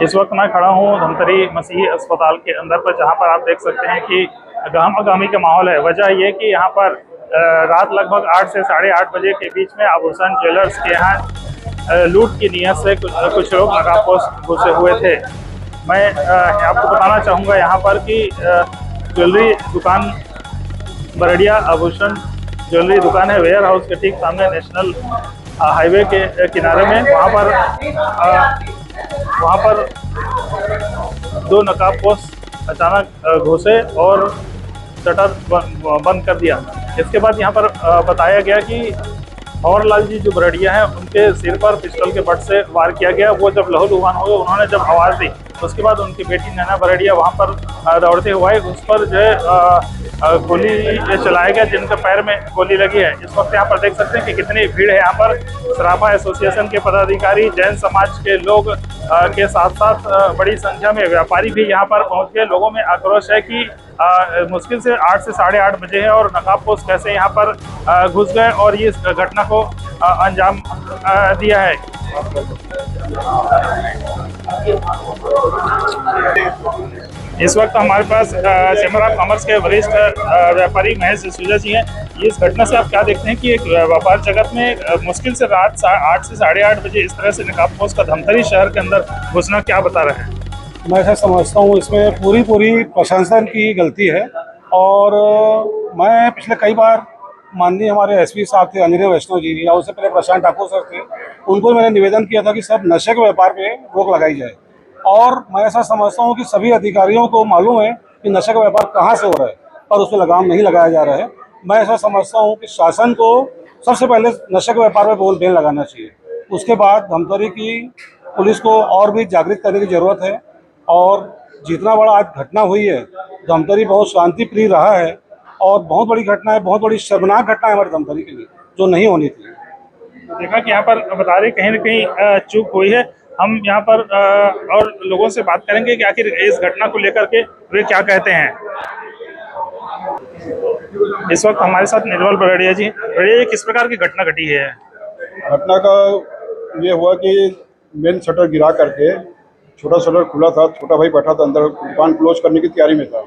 इस वक्त मैं खड़ा हूँ धमतरी मसीही अस्पताल के अंदर पर, जहाँ पर आप देख सकते हैं कि गहमा-गहमी का माहौल है। वजह ये कि यहाँ पर रात लगभग 8 से 8:30 बजे के बीच में आभूषण ज्वेलर्स के यहाँ लूट की नीयत से कुछ लोग नकाबपोश घुसे हुए थे। मैं आपको बताना चाहूँगा यहाँ पर कि ज्वेलरी दुकान बरड़िया आभूषण ज्वेलरी दुकान है, वेयर हाउस के ठीक सामने नेशनल हाईवे के किनारे में। वहाँ पर दो नकाबपोश अचानक घुसे और शटर बंद कर दिया। इसके बाद यहाँ पर बताया गया कि हौरलाल जी जो बरड़िया हैं, उनके सिर पर पिस्टल के बट से वार किया गया। वो जब लहूलुहान हुए, उन्होंने जब आवाज़ दी, उसके बाद उनकी बेटी नैना बरड़िया वहाँ पर दौड़ते हुए उस पर जो है गोली चलाया गया, जिनके पैर में गोली लगी है। इस वक्त यहाँ पर देख सकते हैं कि कितनी भीड़ है। यहाँ पर सराफा एसोसिएशन के पदाधिकारी, जैन समाज के लोग के साथ साथ बड़ी संख्या में व्यापारी भी यहाँ पर पहुँच गए। लोगों में आक्रोश है कि मुश्किल से 8 से 8:30 बजे है और नकाबपोश कैसे यहाँ पर घुस गए और ये इस घटना को अंजाम दिया है। इस वक्त हमारे पास चैम्बर ऑफ कॉमर्स के वरिष्ठ व्यापारी महेश सूजा जी हैं। इस घटना से आप क्या देखते हैं कि एक व्यापार जगत में मुश्किल से रात 8 से 8:30 बजे इस तरह से नकाबपोश का धमतरी शहर के अंदर घुसना क्या बता रहे हैं? मैं ऐसा समझता हूँ इसमें पूरी प्रशासन की गलती है। और मैं पिछले कई बार माननीय हमारे एसपी साहब थे अंजनी वैष्णव जी, या उससे पहले प्रशांत ठाकुर सर थे, उनको मैंने निवेदन किया था कि सब नशे के व्यापार पे रोक लगाई जाए। और मैं ऐसा समझता हूँ कि सभी अधिकारियों को मालूम है कि नशे का व्यापार कहाँ से हो रहा है, पर उस पर लगाम नहीं लगाया जा रहा है। मैं ऐसा समझता हूँ कि शासन को सबसे पहले नशे के व्यापार पर बैन लगाना चाहिए। उसके बाद धमतरी की पुलिस को और भी जागृत करने की ज़रूरत है। और जितना बड़ा आज घटना हुई है, धमतरी बहुत शांति प्रिय रहा है और बहुत बड़ी घटना है, बहुत बड़ी शर्मनाक घटना है हमारे धमतरी के लिए, जो नहीं होनी थी। देखा कि यहाँ पर बता रहे कहीं न कहीं चूक हुई है। हम यहाँ पर और लोगों से बात करेंगे कि आखिर इस घटना को लेकर के वे क्या कहते हैं। इस वक्त हमारे साथ निर्मल बरड़िया जी। बरड़िया, किस प्रकार की घटना घटी है? घटना का ये हुआ कि मेन शटर गिरा करके छोटा शटर खुला था, छोटा भाई बैठा था अंदर, दुकान क्लोज करने की तैयारी में था,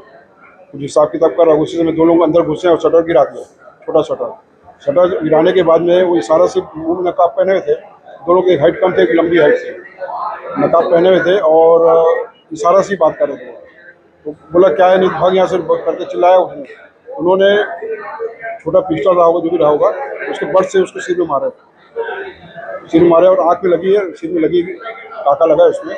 कुछ हिसाब किताब कर रहा। उसी समय दो लोग अंदर घुसे और शटर गिरा दिया। छोटा शटर गिराने के बाद में वो इशारा से मुंह में नकाब पहने हुए थे। दो लोग, एक हाइट कम थे, एक लंबी हाइट से, नकाब पहने हुए थे और इशारा से बात कर रहे थे। तो बोला क्या है, नहीं भाग यहाँ से करके चिल्लाया उसने। उन्होंने छोटा पिस्टल रहा होगा, जो भी रहा होगा, उसके बट से उसको सिर में मारे और आँख में लगी है, सिर में लगी, टाका लगा उसमें।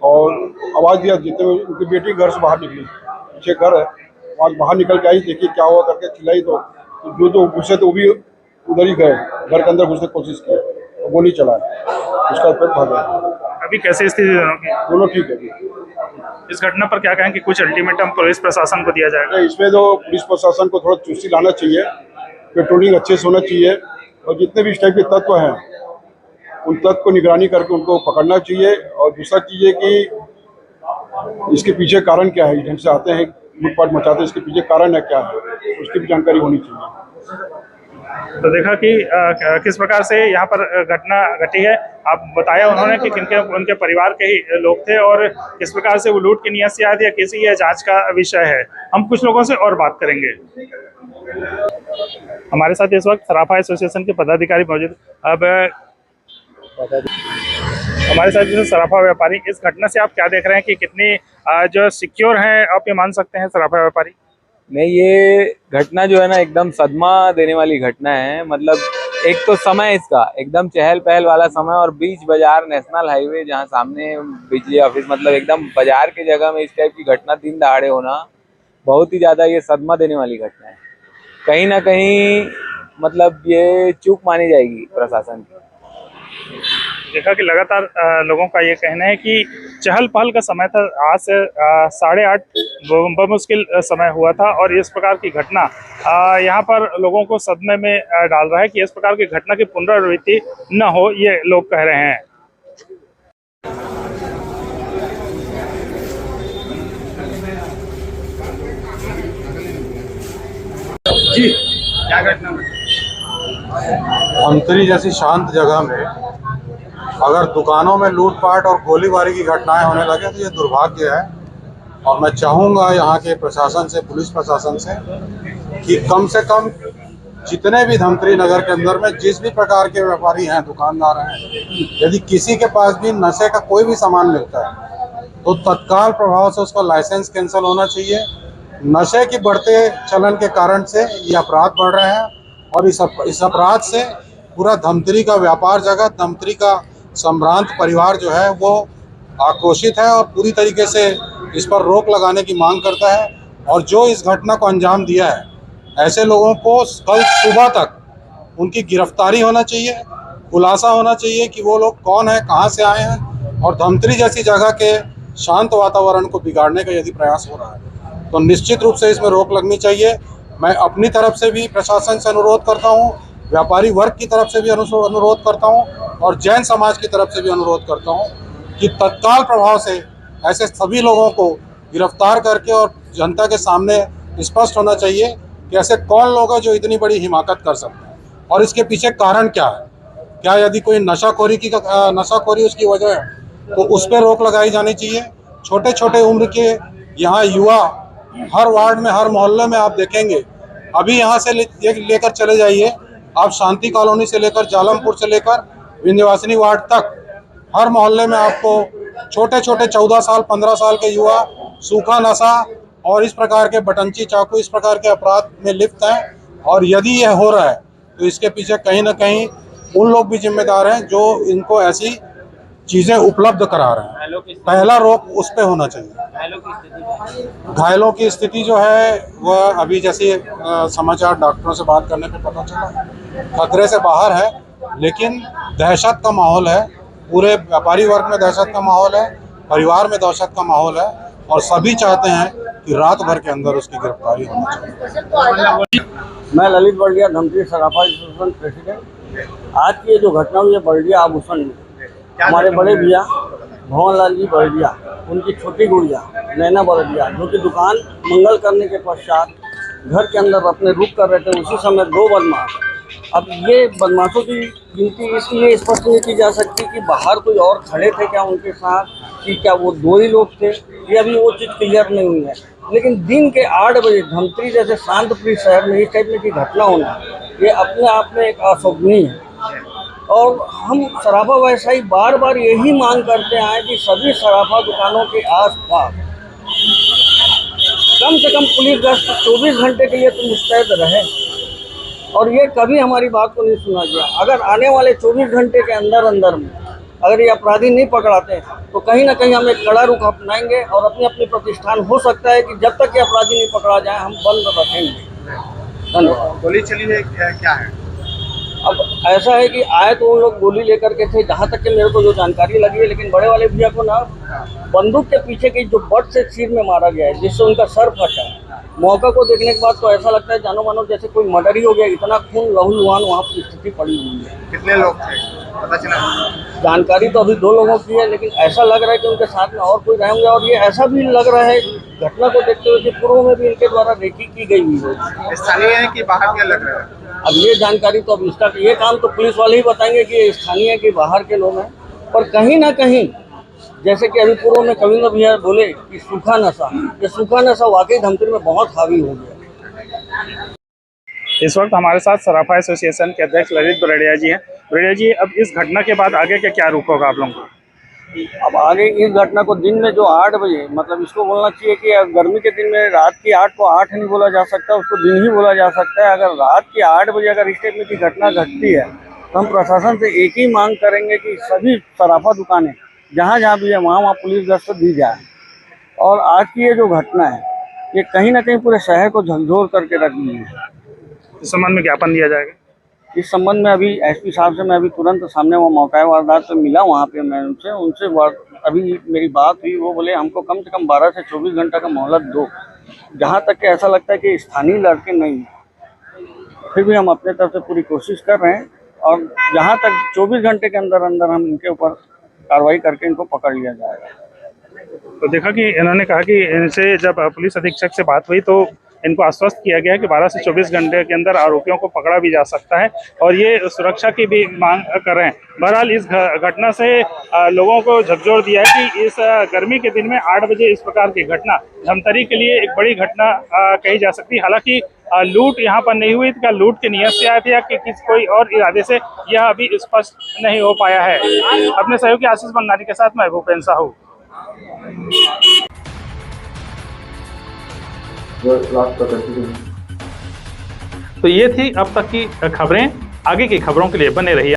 और आवाज़ दिया, जितने उनकी बेटी घर से बाहर निकली, पीछे घर है, आवाज़ बाहर निकल के आई, देखिए क्या हुआ करके चिल्लाई। तो जो घुसे थे वो भी उधर ही गए, घर के अंदर घुसने की कोशिश की, तो गोली चला, उसका इफेक्ट भाग गया। अभी कैसे स्थिति दोनों ठीक है। इस घटना पर क्या कहें कि कुछ अल्टीमेटम पुलिस प्रशासन को दिया जाएगा? इसमें तो पुलिस प्रशासन को थोड़ा चुस्ती लाना चाहिए, पेट्रोलिंग अच्छे से होना चाहिए, और जितने भी इस टाइप के तत्व हैं उन तत्व को निगरानी करके उनको पकड़ना चाहिए। और दूसरा चीज़ है कि इसके पीछे कारण क्या है, ढंग से आते हैं लूटपाट मचाते हैं, इसके पीछे कारण है क्या है, उसकी भी जानकारी होनी चाहिए। तो देखा कि किस प्रकार से यहाँ पर घटना घटी है। आप बताया उन्होंने कि किनके उनके परिवार के ही लोग थे और किस प्रकार से वो लूट की नियत से आए थे या किसी, यह जांच का विषय है। हम कुछ लोगों से और बात करेंगे। हमारे साथ इस वक्त सराफा एसोसिएशन के पदाधिकारी मौजूद। अब हमारे साथ जैसे सराफा व्यापारी, इस घटना से आप क्या देख रहे हैं कि कितनी जो सिक्योर हैं आप ये मान सकते हैं सराफा व्यापारी? नहीं, ये घटना जो है ना एकदम सदमा देने वाली घटना है। मतलब एक तो समय इसका एकदम चहल पहल वाला समय, और बीच बाजार नेशनल हाईवे जहाँ सामने बिजली ऑफिस, मतलब एकदम बाजार की जगह में इस टाइप की घटना दिन दहाड़े होना बहुत ही ज़्यादा ये सदमा देने वाली घटना है। कहीं ना कहीं मतलब ये चूक मानी जाएगी प्रशासन की। देखा कि लगातार लोगों का ये कहना है कि चहल पहल का समय था, आज से 8:30 बमुश्किल समय हुआ था और इस प्रकार की घटना यहाँ पर लोगों को सदमे में डाल रहा है कि इस प्रकार की घटना की पुनरावृत्ति न हो, ये लोग कह रहे हैं। जी, क्या घटना? धमतरी जैसी शांत जगह में अगर दुकानों में लूटपाट और गोलीबारी की घटनाएं होने लगे तो ये दुर्भाग्य है। और मैं चाहूँगा यहाँ के प्रशासन से, पुलिस प्रशासन से, कि कम से कम जितने भी धमतरी नगर के अंदर में जिस भी प्रकार के व्यापारी हैं, दुकानदार हैं, यदि किसी के पास भी नशे का कोई भी सामान मिलता है तो तत्काल प्रभाव से उसका लाइसेंस कैंसिल होना चाहिए। नशे के बढ़ते चलन के कारण से ये अपराध बढ़ रहे हैं और इस अपराध से पूरा धमतरी का व्यापार जगत, धमतरी का संभ्रांत परिवार जो है वो आक्रोशित है और पूरी तरीके से इस पर रोक लगाने की मांग करता है। और जो इस घटना को अंजाम दिया है, ऐसे लोगों को कल सुबह तक उनकी गिरफ्तारी होना चाहिए, खुलासा होना चाहिए कि वो लोग कौन है, कहाँ से आए हैं। और धमतरी जैसी जगह के शांत वातावरण को बिगाड़ने का यदि प्रयास हो रहा है तो निश्चित रूप से इसमें रोक लगनी चाहिए। मैं अपनी तरफ से भी प्रशासन से अनुरोध करता हूँ, व्यापारी वर्ग की तरफ से भी अनुरोध करता हूँ और जैन समाज की तरफ से भी अनुरोध करता हूँ कि तत्काल प्रभाव से ऐसे सभी लोगों को गिरफ्तार करके और जनता के सामने स्पष्ट होना चाहिए कि ऐसे कौन लोग हैं जो इतनी बड़ी हिमाकत कर सकते हैं और इसके पीछे कारण क्या है। क्या यदि कोई नशाखोरी उसकी वजह है तो उस पर रोक लगाई जानी चाहिए। छोटे छोटे उम्र के यहाँ युवा हर वार्ड में, हर मोहल्ले में आप देखेंगे। अभी यहाँ से लेकर चले जाइए आप, शांति कॉलोनी से लेकर जालमपुर से लेकर विंध्यवासिनी वार्ड तक हर मोहल्ले में आपको छोटे छोटे 14 साल 15 साल के युवा सूखा नशा और इस प्रकार के बटंची चाकू, इस प्रकार के अपराध में लिप्त हैं। और यदि यह हो रहा है तो इसके पीछे कहीं ना कहीं उन लोग भी जिम्मेदार हैं जो इनको ऐसी चीज़ें उपलब्ध करा रहे हैं। पहला रोक उस पर होना चाहिए। घायलों की स्थिति जो है वह अभी जैसे समाचार डॉक्टरों से बात करने पे पता चला खतरे से बाहर है, लेकिन दहशत का माहौल है। पूरे व्यापारी वर्ग में दहशत का माहौल है, परिवार में दहशत का माहौल है और सभी चाहते हैं कि रात भर के अंदर उसकी गिरफ्तारी होनी चाहिए। मैं ललित बर्डिया, धमतरी सराफा एसोसिएशन प्रेसिडेंट। आज की ये जो घटना हुई है बर्डिया आभूषण में, हमारे बड़े भैया भवन लाल जी बर्डिया, उनकी छोटी गुड़िया नैना बर्डिया, जो कि दुकान मंगल करने के पश्चात घर के अंदर अपने रुक कर रहे थे, उसी समय दो बदमाश। अब ये बदमाशों की गिनती इसलिए स्पष्ट नहीं की जा सकती कि बाहर कोई और खड़े थे क्या उनके साथ, कि क्या वो दो ही लोग थे, ये अभी वो चीज़ क्लियर नहीं हुई है। लेकिन दिन के 8 बजे धमतरी जैसे शांतप्रिय शहर में इस टाइप में की घटना होना, ये अपने आप में एक अशोभनीय है। और हम सराफा व्यवसायी बार बार यही मांग करते आए कि सभी सराफा दुकानों के आसपास कम से कम पुलिस गश्त 24 घंटे के लिए तो मुस्तैद रहे। और ये कभी हमारी बात को नहीं सुना गया। अगर आने वाले 24 घंटे के अंदर में अगर ये अपराधी नहीं पकड़ाते तो कहीं ना कहीं हम एक कड़ा रुख अपनाएंगे और अपनी अपनी प्रतिष्ठान हो सकता है कि जब तक ये अपराधी नहीं पकड़ा जाए हम बंद रखेंगे। धन्यवाद। गोली चली है क्या है? अब ऐसा है कि आए तो उन लोग गोली लेकर के थे, जहाँ तक कि मेरे को जो जानकारी लगी है, लेकिन बड़े वाले भैया को ना बंदूक के पीछे की जो बट से सिर में मारा गया है, जिससे उनका सर फटा है। मौका को देखने के बाद तो ऐसा लगता है जानो मानो जैसे कोई मर्डर ही हो गया, इतना खून लहूलुहान वहाँ पर स्थिति पड़ी हुई है। कितने लोग थे पता चला? जानकारी तो अभी 2 लोगों की है, लेकिन ऐसा लग रहा है कि उनके साथ में और कोई रहे होंगे। और ये ऐसा भी लग रहा है घटना को देखते हुए कि पूर्व में भी इनके द्वारा रेकी की गई हुई है। स्थानीय है कि बाहर क्या लग रहा है? अब ये जानकारी तो अब इसका ये काम तो पुलिस वाले ही बताएंगे कि ये स्थानीय है कि बाहर के लोग हैं। पर कहीं ना कहीं जैसे कि अभी पूर्व में कविंद्र भैया बोले कि सूखा नशा, ये सूखा नशा वाकई धमतरी में बहुत हावी हो गया। इस वक्त हमारे साथ सराफा एसोसिएशन के अध्यक्ष ललित बर्डिया जी हैं। बर्डिया जी, अब इस घटना के बाद आगे का क्या रुख होगा आप लोगों का? अब आगे इस घटना को दिन में जो 8 बजे, मतलब इसको बोलना चाहिए कि गर्मी के दिन में रात की 8 को 8 नहीं बोला जा सकता, उसको दिन ही बोला जा सकता है। अगर रात की 8 बजे अगर इस टाइप में की घटना घटती है तो हम प्रशासन से एक ही मांग करेंगे कि सभी सराफा दुकानें जहाँ जहाँ भी है वहाँ पुलिस गश्त दी जाए। और आज की ये जो घटना है ये कहीं ना कहीं पूरे शहर को झकझोर करके रख दी है। इस संबंध में ज्ञापन दिया जाएगा। इस संबंध में अभी एसपी साहब से मैं अभी तुरंत सामने वो मौका वारदात पे मिला, वहाँ पे मैं उनसे अभी मेरी बात हुई। वो बोले हमको कम से कम 12 से 24 घंटा का मोहलत दो। जहाँ तक कि ऐसा लगता है कि स्थानीय लड़के नहीं, फिर भी हम अपने तरफ से पूरी कोशिश कर रहे हैं और जहाँ तक 24 घंटे के अंदर हम इनके ऊपर कार्रवाई करके इनको पकड़ लिया जाएगा। तो देखा कि इन्होंने कहा कि इनसे जब पुलिस अधीक्षक से बात हुई तो इनको आश्वस्त किया गया है कि 12 से 24 घंटे के अंदर आरोपियों को पकड़ा भी जा सकता है और ये सुरक्षा की भी मांग कर रहे हैं। बहरहाल इस घटना से लोगों को झकझोर दिया है कि इस गर्मी के दिन में 8 बजे इस प्रकार की घटना धमतरी के लिए एक बड़ी घटना कही जा सकती है। हालांकि लूट यहाँ पर नहीं हुई, क्या लूट की नियत से आया था या कि किसी कोई और इरादे से, यह अभी स्पष्ट नहीं हो पाया है। अपने सहयोगी आशीष भंडारी के साथ मैं भूपेन साहू। तो ये थी अब तक की खबरें। आगे की खबरों के लिए बने रहिए।